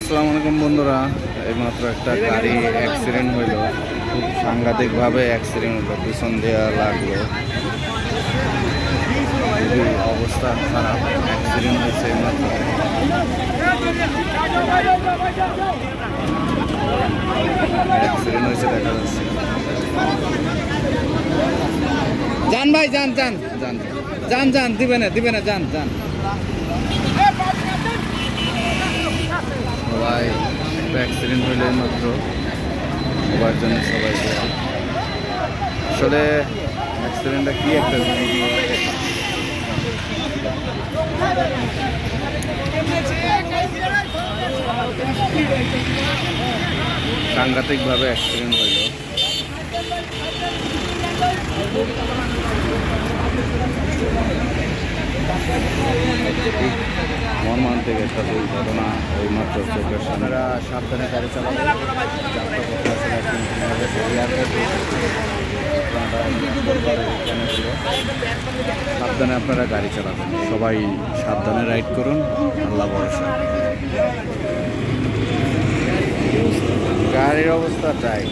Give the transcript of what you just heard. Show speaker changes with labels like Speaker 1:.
Speaker 1: আসসালামু আলাইকুম বন্ধুরা, এইমাত্র একটা গাড়ি অ্যাক্সিডেন্ট হইল। খুব সাংঘাতিকভাবে অ্যাক্সিডেন্ট হলো, পিছন দেওয়া লাগলো। খুবই অবস্থা খারাপ, অ্যাক্সিডেন্ট হয়েছে এইমাত্র। অ্যাক্সিডেন্ট হয়েছে দেখা যাচ্ছে। যান ভাই, যান যান যান যান যান, দিবে না, যান যান। সবাই অ্যাক্সিডেন্ট হইলে মাত্র সবার জন্য সবাই আসলে অ্যাক্সিডেন্টটা কি একটা সাংঘাতিকভাবে অ্যাক্সিডেন্ট হইল। মর্মান্তিক একটা দুর্ঘটনা ওই মাত্র চোখের সামনে। সাবধানে গাড়ি চালাবেন, সাবধানে আপনারা গাড়ি চালাবেন, সবাই সাবধানে রাইড করুন, আল্লাহ ভরসা। গাড়ির অবস্থা চাই।